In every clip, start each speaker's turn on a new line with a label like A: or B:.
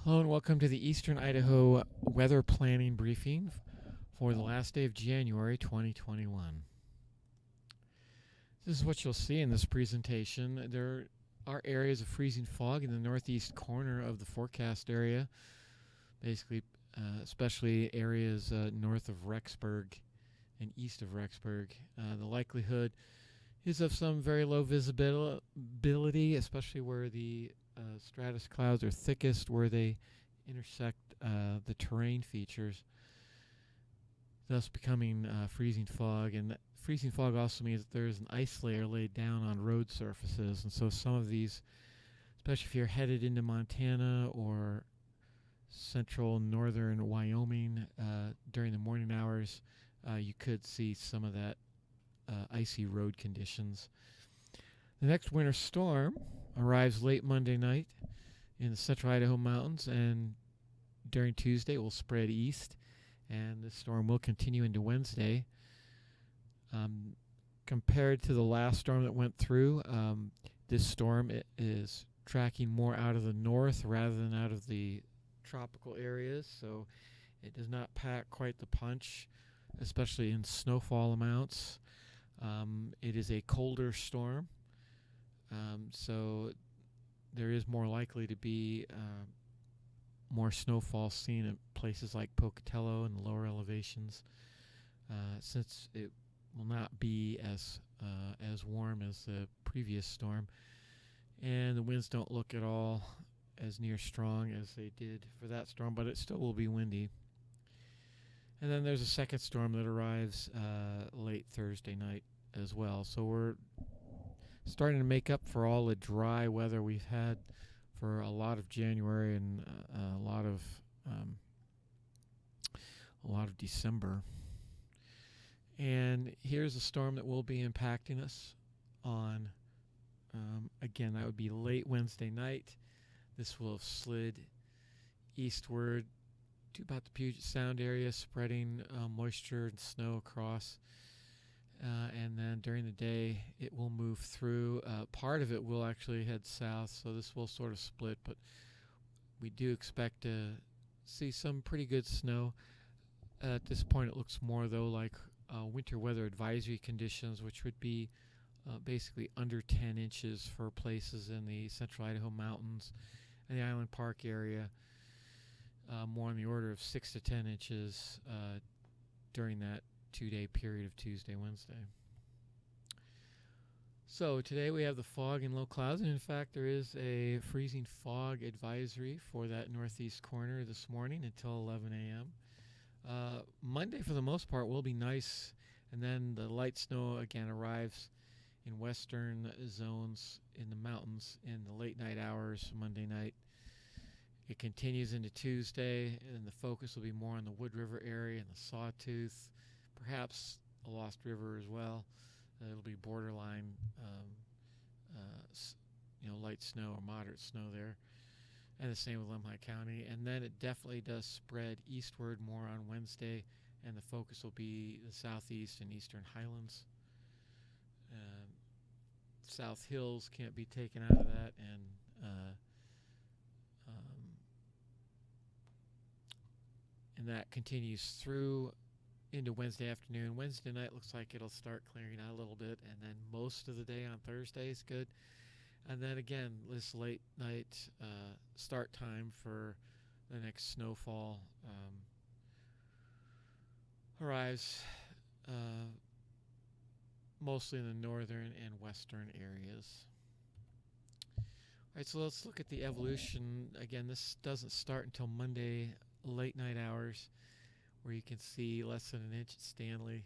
A: Hello and welcome to the Eastern Idaho weather planning briefing for the last day of January 2021. This is what you'll see in this presentation. There are areas of freezing fog in the northeast corner of the forecast area, basically, especially areas north of Rexburg and east of Rexburg. The likelihood is of some very low visibility, especially where the stratus clouds are thickest, where they intersect the terrain features, thus becoming freezing fog. And freezing fog also means that there is an ice layer laid down on road surfaces, and so some of these, especially if you're headed into Montana or central northern Wyoming during the morning hours, you could see some of that icy road conditions. The next winter storm arrives late Monday night in the central Idaho mountains, and during Tuesday it will spread east, and the storm will continue into Wednesday. Compared to the last storm that went through, this storm is tracking more out of the north rather than out of the tropical areas, so it does not pack quite the punch, especially in snowfall amounts. It is a colder storm, so there is more likely to be more snowfall seen in places like Pocatello and the lower elevations, since it will not be as warm as the previous storm, and the winds don't look at all as near strong as they did for that storm, but it still will be windy. And then there's a second storm that arrives late Thursday night as well. So we're starting to make up for all the dry weather we've had for a lot of January and a lot of December. And here's a storm that will be impacting us on, again, that would be late Wednesday night. This will have slid eastward to about the Puget Sound area, spreading moisture and snow across. And then during the day, it will move through. Part of it will actually head south, so this will sort of split, but we do expect to see some pretty good snow. At this point, it looks more, though, like winter weather advisory conditions, which would be basically under 10 inches for places in the central Idaho mountains and the Island Park area. More on the order of 6 to 10 inches during that 2-day period of Tuesday, Wednesday. So today we have the fog and low clouds, and in fact there is a freezing fog advisory for that northeast corner this morning until 11 a.m. Monday for the most part will be nice, and then the light snow again arrives in western zones in the mountains in the late night hours Monday night. It continues into Tuesday, and the focus will be more on the Wood River area and the Sawtooth, perhaps a Lost River as well. It'll be borderline, light snow or moderate snow there, and the same with Lemhi County. And then it definitely does spread eastward more on Wednesday, and the focus will be the southeast and eastern highlands. South Hills can't be taken out of that, and that continues through into Wednesday afternoon. Wednesday night looks like it'll start clearing out a little bit, and then most of the day on Thursday is good. And then again, this late night start time for the next snowfall arrives mostly in the northern and western areas. All right, so let's look at the evolution. Again, this doesn't start until Monday late night hours, where you can see less than an inch at Stanley.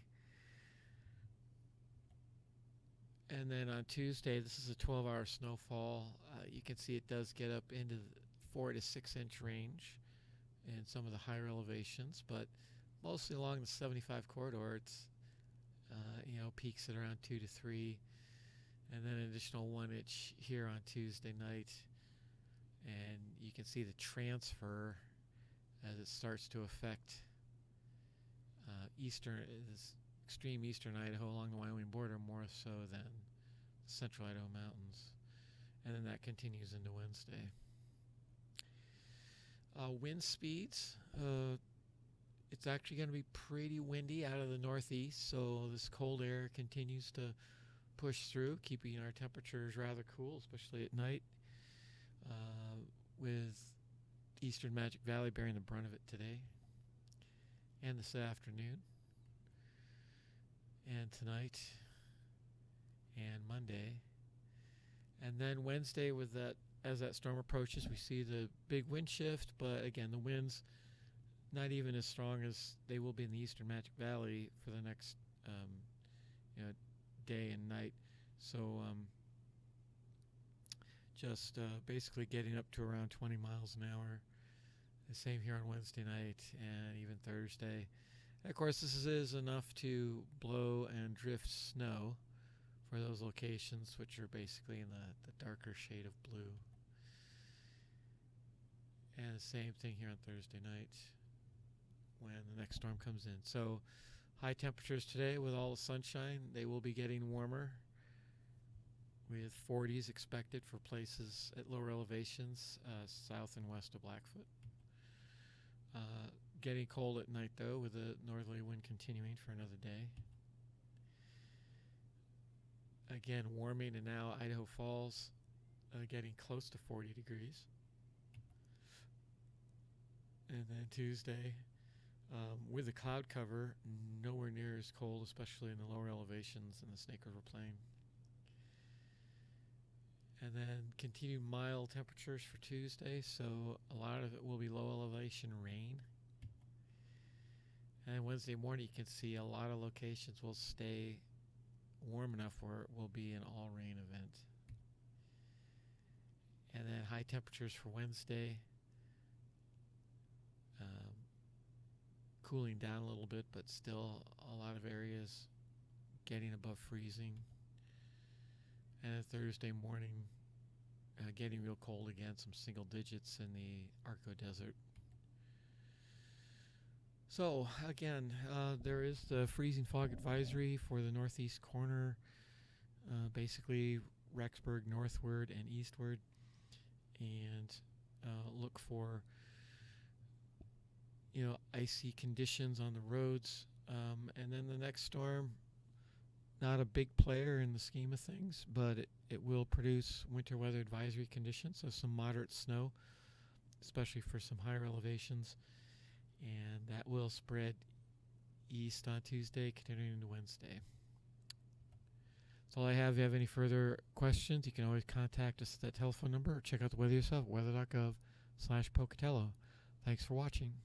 A: And then on Tuesday, this is a 12-hour snowfall. You can see it does get up into the 4 to 6 inch range in some of the higher elevations, but mostly along the 75 corridor, it's peaks at around 2 to 3, and then an additional 1 inch here on Tuesday night. And you can see the transfer as it starts to affect this extreme eastern Idaho along the Wyoming border more so than the central Idaho mountains. And then that continues into Wednesday. Wind speeds. It's actually going to be pretty windy out of the northeast, so this cold air continues to push through, keeping our temperatures rather cool, especially at night, with eastern Magic Valley bearing the brunt of it today and this afternoon and tonight and Monday. And then Wednesday, with that, as that storm approaches, we see the big wind shift, but again, the winds not even as strong as they will be in the eastern Magic Valley for the next day and night. So just basically getting up to around 20 miles an hour. The same here on Wednesday night and even Thursday. And of course, this is enough to blow and drift snow for those locations, which are basically in the darker shade of blue. And the same thing here on Thursday night when the next storm comes in. So high temperatures today with all the sunshine. They will be getting warmer, with 40s expected for places at lower elevations, south and west of Blackfoot. Getting cold at night, though, with the northerly wind continuing for another day. Again, warming, and now Idaho Falls getting close to 40 degrees. And then Tuesday, with the cloud cover, nowhere near as cold, especially in the lower elevations in the Snake River Plain. And then continued mild temperatures for Tuesday, so a lot of it will be low elevation rain. And Wednesday morning, you can see a lot of locations will stay warm enough where it will be an all-rain event. And then high temperatures for Wednesday, cooling down a little bit, but still a lot of areas getting above freezing. And Thursday morning, getting real cold again, some single digits in the Arco Desert. So again, there is the freezing fog advisory for the northeast corner, basically Rexburg northward and eastward, and look for icy conditions on the roads, and then the next storm, not a big player in the scheme of things, but it will produce winter weather advisory conditions, so some moderate snow, especially for some higher elevations. And that will spread east on Tuesday, continuing into Wednesday. That's all I have. If you have any further questions, you can always contact us at that telephone number or check out the weather yourself at weather.gov/Pocatello. Thanks for watching.